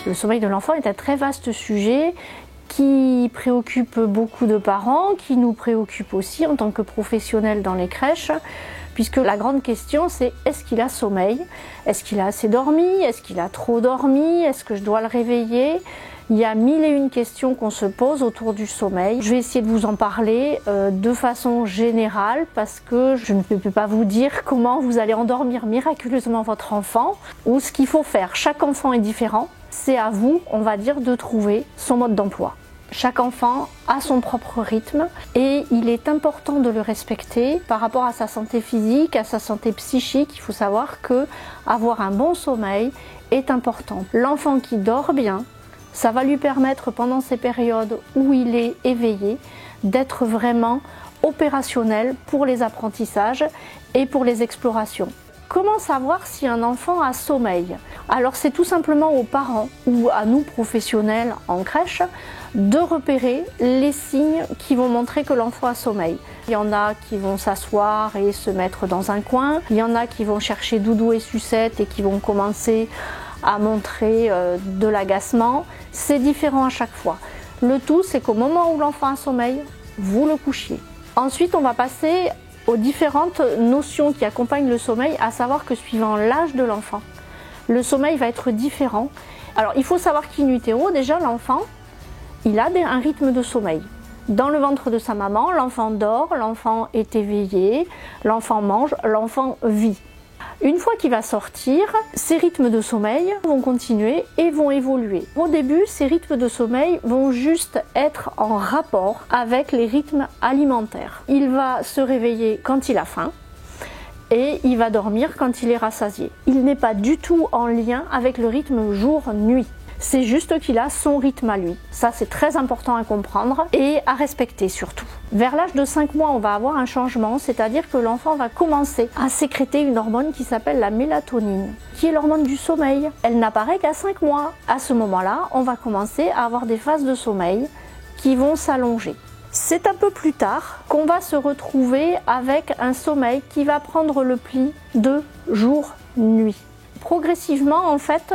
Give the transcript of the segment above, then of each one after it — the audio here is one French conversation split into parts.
Le sommeil de l'enfant est un très vaste sujet qui préoccupe beaucoup de parents, qui nous préoccupe aussi en tant que professionnels dans les crèches, puisque la grande question c'est est-ce qu'il a sommeil? Est-ce qu'il a assez dormi? Est-ce qu'il a trop dormi? Est-ce que je dois le réveiller? Il y a mille et une questions qu'on se pose autour du sommeil. Je vais essayer de vous en parler de façon générale parce que je ne peux pas vous dire comment vous allez endormir miraculeusement votre enfant ou ce qu'il faut faire. Chaque enfant est différent. C'est à vous, on va dire, de trouver son mode d'emploi. Chaque enfant a son propre rythme et il est important de le respecter par rapport à sa santé physique, à sa santé psychique. Il faut savoir que avoir un bon sommeil est important. L'enfant qui dort bien, ça va lui permettre pendant ces périodes où il est éveillé d'être vraiment opérationnel pour les apprentissages et pour les explorations. Comment savoir si un enfant a sommeil? Alors c'est tout simplement aux parents ou à nous professionnels en crèche de repérer les signes qui vont montrer que l'enfant a sommeil. Il y en a qui vont s'asseoir et se mettre dans un coin, il y en a qui vont chercher doudou et sucette et qui vont commencer à montrer de l'agacement. C'est différent à chaque fois. Le tout c'est qu'au moment où l'enfant a sommeil, vous le couchiez. Ensuite on va passer aux différentes notions qui accompagnent le sommeil, à savoir que suivant l'âge de l'enfant, le sommeil va être différent. Alors il faut savoir qu'in utero, déjà l'enfant, il a un rythme de sommeil. Dans le ventre de sa maman, l'enfant dort, l'enfant est éveillé, l'enfant mange, l'enfant vit. Une fois qu'il va sortir, ces rythmes de sommeil vont continuer et vont évoluer. Au début, ces rythmes de sommeil vont juste être en rapport avec les rythmes alimentaires. Il va se réveiller quand il a faim et il va dormir quand il est rassasié. Il n'est pas du tout en lien avec le rythme jour-nuit. C'est juste qu'il a son rythme à lui. Ça, c'est très important à comprendre et à respecter surtout. Vers l'âge de 5 mois, on va avoir un changement, c'est-à-dire que l'enfant va commencer à sécréter une hormone qui s'appelle la mélatonine, qui est l'hormone du sommeil. Elle n'apparaît qu'à 5 mois. À ce moment-là, on va commencer à avoir des phases de sommeil qui vont s'allonger. C'est un peu plus tard qu'on va se retrouver avec un sommeil qui va prendre le pli de jour-nuit. Progressivement, en fait,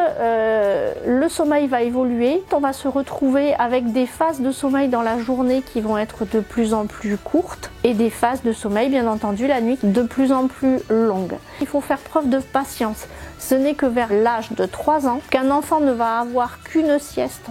le sommeil va évoluer. On va se retrouver avec des phases de sommeil dans la journée qui vont être de plus en plus courtes et des phases de sommeil, bien entendu, la nuit de plus en plus longues. Il faut faire preuve de patience. Ce n'est que vers l'âge de 3 ans qu'un enfant ne va avoir qu'une sieste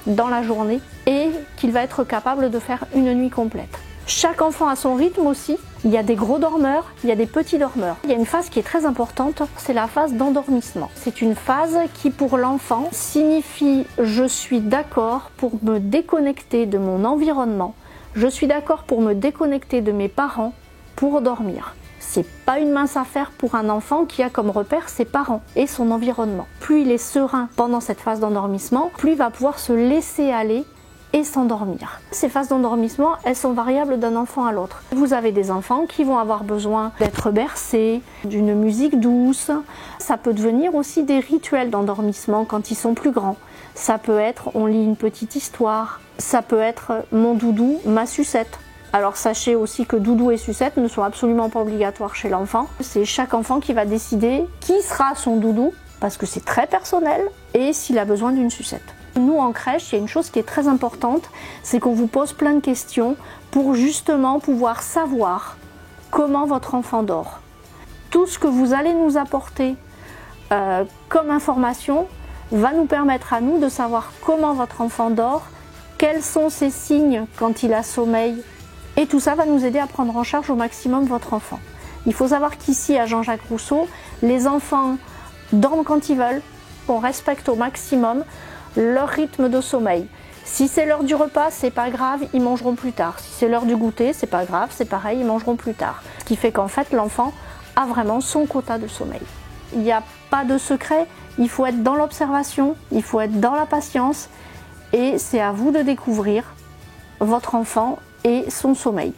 dans la journée et qu'il va être capable de faire une nuit complète. Chaque enfant a son rythme aussi. Il y a des gros dormeurs, il y a des petits dormeurs. Il y a une phase qui est très importante, c'est la phase d'endormissement. C'est une phase qui pour l'enfant signifie je suis d'accord pour me déconnecter de mon environnement. Je suis d'accord pour me déconnecter de mes parents pour dormir. C'est pas une mince affaire pour un enfant qui a comme repère ses parents et son environnement. Plus il est serein pendant cette phase d'endormissement, plus il va pouvoir se laisser aller et s'endormir. Ces phases d'endormissement, elles sont variables d'un enfant à l'autre. Vous avez des enfants qui vont avoir besoin d'être bercés, d'une musique douce. Ça peut devenir aussi des rituels d'endormissement quand ils sont plus grands. Ça peut être on lit une petite histoire. Ça peut être mon doudou, ma sucette. Alors sachez aussi que doudou et sucette ne sont absolument pas obligatoires chez l'enfant. C'est chaque enfant qui va décider qui sera son doudou, parce que c'est très personnel, et s'il a besoin d'une sucette. Nous en crèche, il y a une chose qui est très importante, c'est qu'on vous pose plein de questions pour justement pouvoir savoir comment votre enfant dort. Tout ce que vous allez nous apporter comme information va nous permettre à nous de savoir comment votre enfant dort, quels sont ses signes quand il a sommeil, et tout ça va nous aider à prendre en charge au maximum votre enfant. Il faut savoir qu'ici à Jean-Jacques Rousseau, les enfants dorment quand ils veulent, on respecte au maximum leur rythme de sommeil. Si c'est l'heure du repas, c'est pas grave, ils mangeront plus tard. Si c'est l'heure du goûter, c'est pas grave, c'est pareil, ils mangeront plus tard. Ce qui fait qu'en fait, l'enfant a vraiment son quota de sommeil. Il n'y a pas de secret, il faut être dans l'observation, il faut être dans la patience et c'est à vous de découvrir votre enfant et son sommeil.